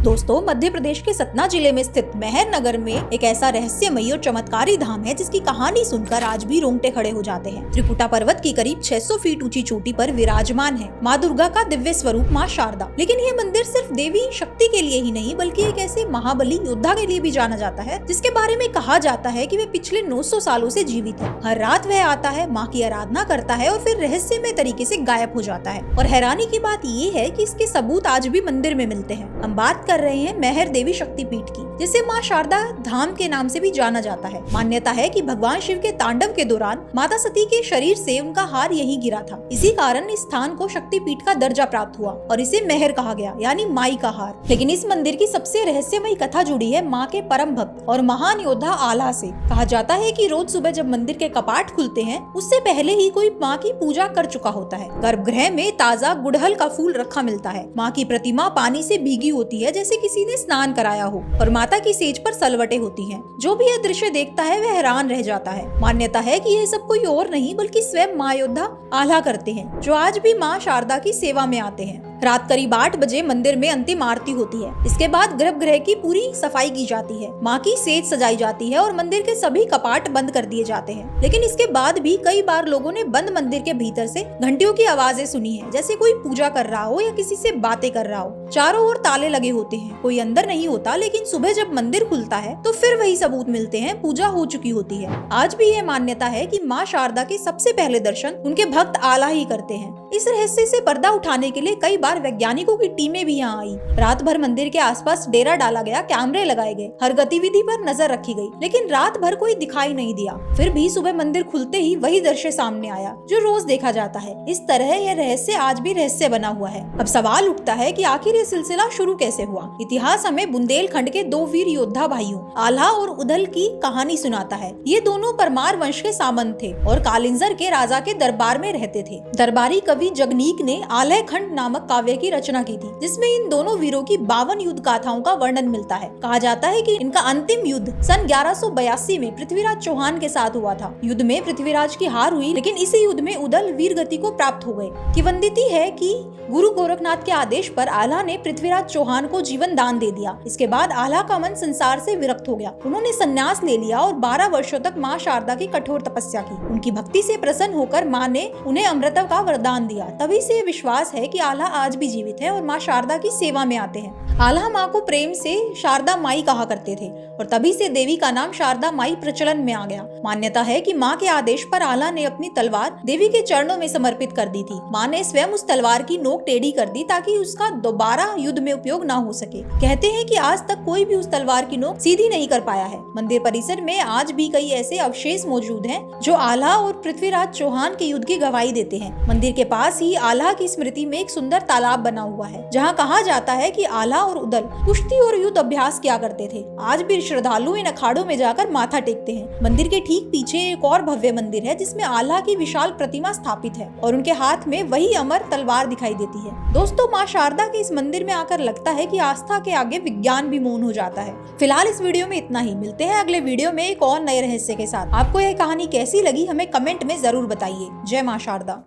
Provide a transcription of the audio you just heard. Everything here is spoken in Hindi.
दोस्तों, मध्य प्रदेश के सतना जिले में स्थित मेहर नगर में एक ऐसा रहस्यमयी और चमत्कारी धाम है जिसकी कहानी सुनकर आज भी रोंगटे खड़े हो जाते हैं। त्रिकुटा पर्वत की करीब 600 फीट ऊंची चोटी पर विराजमान है माँ दुर्गा का दिव्य स्वरूप माँ शारदा। लेकिन ये मंदिर सिर्फ देवी शक्ति के लिए ही नहीं बल्कि एक ऐसे महाबली योद्धा के लिए भी जाना जाता है जिसके बारे में कहा जाता है कि वे पिछले 900 सालों से जीवित है। हर रात वह आता है, माँ की आराधना करता है और फिर रहस्यमय तरीके से गायब हो जाता है। और हैरानी की बात ये है कि इसके सबूत आज भी मंदिर में मिलते हैं। हम बात कर रहे हैं मेहर देवी शक्तिपीठ की, जिसे माँ शारदा धाम के नाम से भी जाना जाता है। मान्यता है कि भगवान शिव के तांडव के दौरान माता सती के शरीर से उनका हार यहीं गिरा था। इसी कारण इस स्थान को शक्तिपीठ का दर्जा प्राप्त हुआ और इसे मेहर कहा गया, यानी माई का हार। लेकिन इस मंदिर की सबसे रहस्यमयी कथा जुड़ी है माँ के परम भक्त और महान योद्धा आल्हा से। कहा जाता है कि रोज सुबह जब मंदिर के कपाट खुलते हैं उससे पहले ही कोई माँ की पूजा कर चुका होता है। गर्भगृह में ताजा गुड़हल का फूल रखा मिलता है। माँ की प्रतिमा पानी से भीगी होती है जैसे किसी ने स्नान कराया हो और माता की सेज पर सलवटें होती हैं। जो भी यह दृश्य देखता है वह हैरान रह जाता है। मान्यता है कि यह सब कोई और नहीं बल्कि स्वयं माँ योद्धा आल्हा करते हैं, जो आज भी माँ शारदा की सेवा में आते हैं। रात करीब 8 बजे मंदिर में अंतिम आरती होती है। इसके बाद गर्भगृह की पूरी सफाई की जाती है, माँ की सेज सजाई जाती है और मंदिर के सभी कपाट बंद कर दिए जाते हैं। लेकिन इसके बाद भी कई बार लोगों ने बंद मंदिर के भीतर से घंटियों की आवाजें सुनी है, जैसे कोई पूजा कर रहा हो या किसी से बातें कर रहा हो। चारों ओर ताले लगे होते हैं, कोई अंदर नहीं होता। लेकिन सुबह जब मंदिर खुलता है तो फिर वही सबूत मिलते हैं, पूजा हो चुकी होती है। आज भी ये मान्यता है कि माँ शारदा के सबसे पहले दर्शन उनके भक्त आल्हा ही करते हैं। इस रहस्य से पर्दा उठाने के लिए कई बार वैज्ञानिकों की टीमें भी यहाँ आई। रात भर मंदिर के आसपास डेरा डाला गया, कैमरे लगाए गए, हर गतिविधि पर नजर रखी गई, लेकिन रात भर कोई दिखाई नहीं दिया। फिर भी सुबह मंदिर खुलते ही वही दृश्य सामने आया जो रोज देखा जाता है। इस तरह यह रहस्य आज भी रहस्य बना हुआ है। अब सवाल उठता है कि आखिर ये सिलसिला शुरू कैसे हुआ। इतिहास हमें बुंदेलखंड के 2 वीर योद्धा भाइयों आल्हा और उदल की कहानी सुनाता है। ये दोनों परमार वंश के सामंत थे और कालिंजर के राजा के दरबार में रहते थे। दरबारी कवि जगनीक ने आलय खंड नामक काव्य की रचना की थी, जिसमें इन दोनों वीरों की 52 युद्ध गाथाओं का वर्णन मिलता है। कहा जाता है कि इनका अंतिम युद्ध सन 1182 में पृथ्वीराज चौहान के साथ हुआ था। युद्ध में पृथ्वीराज की हार हुई, लेकिन इसी युद्ध में उदल वीर गति को प्राप्त हो गए। किंवदंती है कि गुरु गोरखनाथ के आदेश पर आल्हा ने पृथ्वीराज चौहान को जीवन दान दे दिया। इसके बाद आल्हा का मन संसार से विरक्त हो गया। उन्होंने संन्यास ले लिया और 12 वर्षों तक माँ शारदा की कठोर तपस्या की। उनकी भक्ति से प्रसन्न होकर माँ ने उन्हें अमृत का वरदान दिया। तभी से विश्वास है कि आल्हा आज भी जीवित है और माँ शारदा की सेवा में आते हैं। आल्हा माँ को प्रेम से शारदा माई कहा करते थे और तभी से देवी का नाम शारदा माई प्रचलन में आ गया। मान्यता है कि माँ के आदेश पर आल्हा ने अपनी तलवार देवी के चरणों में समर्पित कर दी थी। माँ ने स्वयं उस तलवार की नोक टेढ़ी कर दी ताकि उसका दोबारा युद्ध में उपयोग न हो सके। कहते हैं कि आज तक कोई भी उस तलवार की नोक सीधी नहीं कर पाया है। मंदिर परिसर में आज भी कई ऐसे अवशेष मौजूद हैं जो आल्हा और पृथ्वीराज चौहान के युद्ध की गवाही देते हैं। मंदिर के पास ही आल्हा की स्मृति में एक सुंदर तालाब बना हुआ है, जहाँ कहा जाता है कि आल्हा और उदल कुश्ती और युद्ध अभ्यास किया करते थे। आज भी श्रद्धालु इन अखाड़ों में जाकर माथा टेकते हैं। मंदिर के ठीक पीछे एक और भव्य मंदिर है जिसमें आल्हा की विशाल प्रतिमा स्थापित है और उनके हाथ में वही अमर तलवार दिखाई देती है। दोस्तों, माँ शारदा के इस मंदिर में आकर लगता है कि आस्था के आगे विज्ञान भी मौन हो जाता है। फिलहाल इस वीडियो में इतना ही। मिलते हैं अगले वीडियो में एक और नए रहस्य के साथ। आपको यह कहानी कैसी लगी हमें कमेंट में जरूर बताइए। जय माँ शारदा।